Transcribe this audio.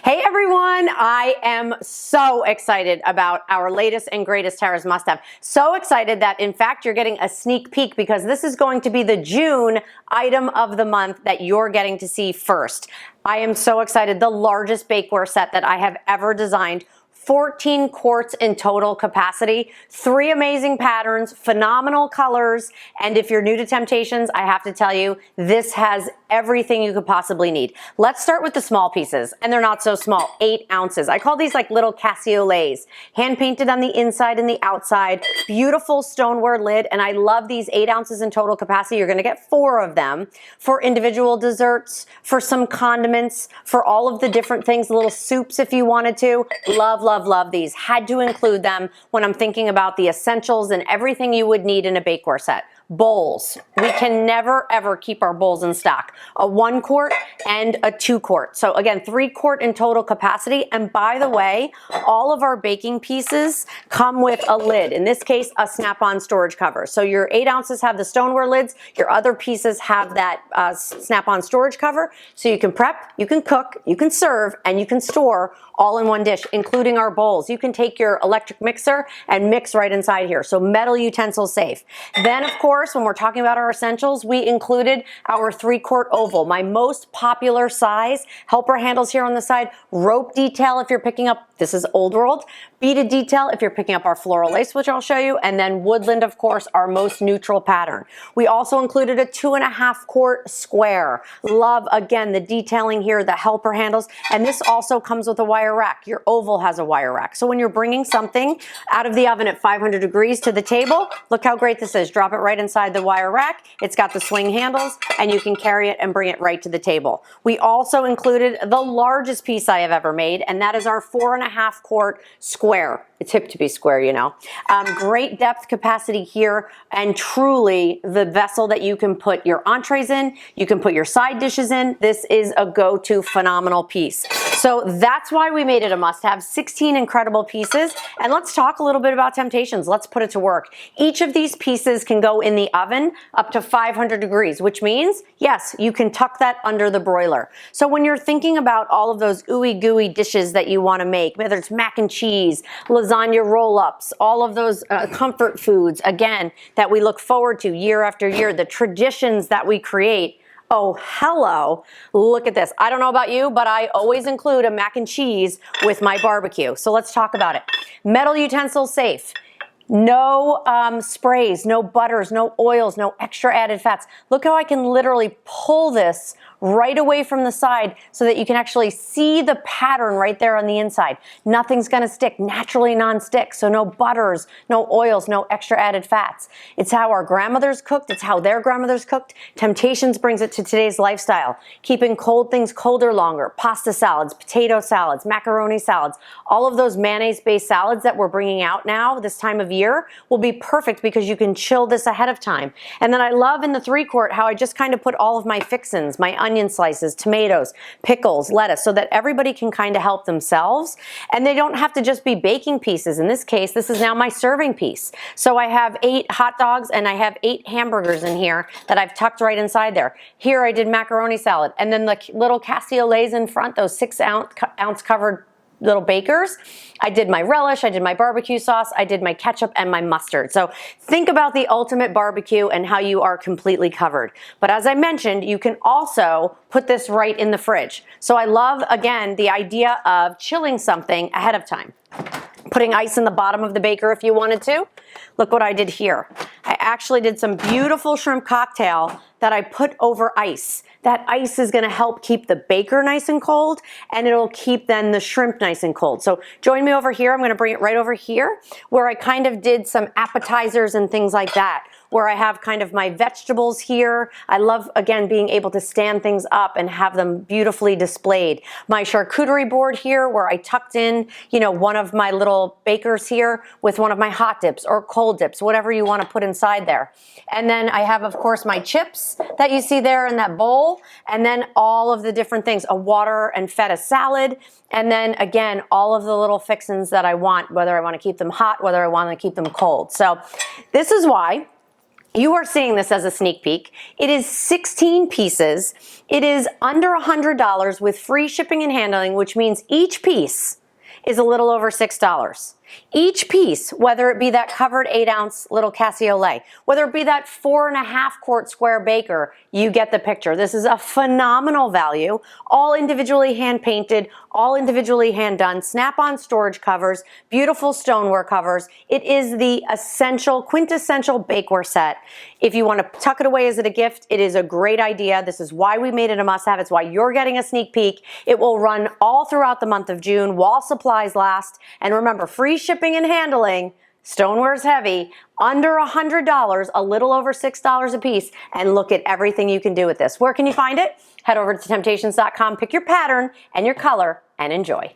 Hey everyone, I am so excited about our latest and greatest Tara's Must Have. So excited that in fact you're getting a sneak peek because this is going to be the June item of the month that you're getting to see first. I am so excited. The largest bakeware set that I have ever designed. 14 quarts in total capacity, 3 amazing patterns, phenomenal colors, and if you're new to Temp-tations, I have to tell you, this has everything you could possibly need. Let's start with the small pieces, and they're not so small, 8 ounces. I call these like little cassiolets, hand painted on the inside and the outside, beautiful stoneware lid, and I love these 8 ounces in total capacity. You're gonna get 4 of them for individual desserts, for some condiments, for all of the different things, little soups if you wanted to. Love these. Had to include them when I'm thinking about the essentials and everything you would need in a bakeware set. Bowls. We can never ever keep our bowls in stock. A 1 quart and a 2 quart. So again, 3 quart in total capacity. And by the way, all of our baking pieces come with a lid. In this case, a snap-on storage cover. So your 8 ounces have the stoneware lids. Your other pieces have that snap-on storage cover. So you can prep, you can cook, you can serve, and you can store all in one dish, including our bowls. You can take your electric mixer and mix right inside here. So metal utensil safe. Then of course, when we're talking about our essentials, we included our 3 quart oval, my most popular size, helper handles here on the side, rope detail if you're picking up, this is old world, beaded detail if you're picking up our floral lace, which I'll show you, and then woodland, of course, our most neutral pattern. We also included a 2.5 quart square. Love, again, the detailing here, the helper handles, and this also comes with a wire rack. Your oval has a wire rack. So when you're bringing something out of the oven at 500 degrees to the table, look how great this is. Drop it right inside the wire rack. It's got the swing handles and you can carry it and bring it right to the table. We also included the largest piece I have ever made, and that is our 4.5 quart square. It's hip to be square, you know. Great depth capacity here, and truly the vessel that you can put your entrees in, you can put your side dishes in. This is a go-to phenomenal piece. So that's why we made it a must-have. 16 incredible pieces. And let's talk a little bit about Temp-tations. Let's put it to work. Each of these pieces can go in the oven up to 500 degrees, which means, yes, you can tuck that under the broiler. So when you're thinking about all of those ooey gooey dishes that you want to make, whether it's mac and cheese, lasagna roll-ups, all of those comfort foods, again, that we look forward to year after year, the traditions that we create. Oh, hello, look at this. I don't know about you, but I always include a mac and cheese with my barbecue. So let's talk about it. Metal utensil safe. No sprays, no butters, no oils, no extra added fats. Look how I can literally pull this right away from the side so that you can actually see the pattern right there on the inside. Nothing's gonna stick, naturally non-stick, so no butters, no oils, no extra added fats. It's how our grandmothers cooked, it's how their grandmothers cooked. Temp-tations brings it to today's lifestyle, keeping cold things colder longer, pasta salads, potato salads, macaroni salads, all of those mayonnaise-based salads that we're bringing out now this time of year will be perfect because you can chill this ahead of time. And then I love in the 3 quart how I just kind of put all of my fixins, my onion slices, tomatoes, pickles, lettuce, so that everybody can kind of help themselves. And they don't have to just be baking pieces. In this case, this is now my serving piece. So I have 8 hot dogs and I have 8 hamburgers in here that I've tucked right inside there. Here I did macaroni salad. And then the little cassiolets in front, those 6 ounce covered little bakers. I did my relish, I did my barbecue sauce, I did my ketchup and my mustard. So think about the ultimate barbecue and how you are completely covered. But as I mentioned, you can also put this right in the fridge. So I love, again, the idea of chilling something ahead of time. Putting ice in the bottom of the baker if you wanted to. Look what I did here. I actually did some beautiful shrimp cocktail that I put over ice. That ice is gonna help keep the baker nice and cold, and it'll keep then the shrimp nice and cold. So join me over here. I'm gonna bring it right over here where I kind of did some appetizers and things like that, where I have kind of my vegetables here. I love, again, being able to stand things up and have them beautifully displayed. My charcuterie board here where I tucked in, you know, one of my little bakers here with one of my hot dips or cold dips, whatever you want to put inside there. And then I have, of course, my chips that you see there in that bowl, and then all of the different things, a water and feta salad, and then again, all of the little fixins that I want, whether I want to keep them hot, whether I want to keep them cold. So this is why You are seeing this as a sneak peek. It is 16 pieces. It is under $100 with free shipping and handling, which means each piece is a little over $6. Each piece, whether it be that covered 8-ounce little cassoulet, whether it be that 4.5-quart square baker, you get the picture. This is a phenomenal value, all individually hand painted, all individually hand done, snap-on storage covers, beautiful stoneware covers. It is the essential, quintessential bakeware set. If you want to tuck it away as a gift, it is a great idea. This is why we made it a must-have. It's why you're getting a sneak peek. It will run all throughout the month of June while supplies last. And remember, free shipping and handling. Stoneware is heavy, under $100, a little over $6 a piece, and look at everything you can do with this. Where can you find it? Head over to temp-tations.com, pick your pattern and your color, and enjoy.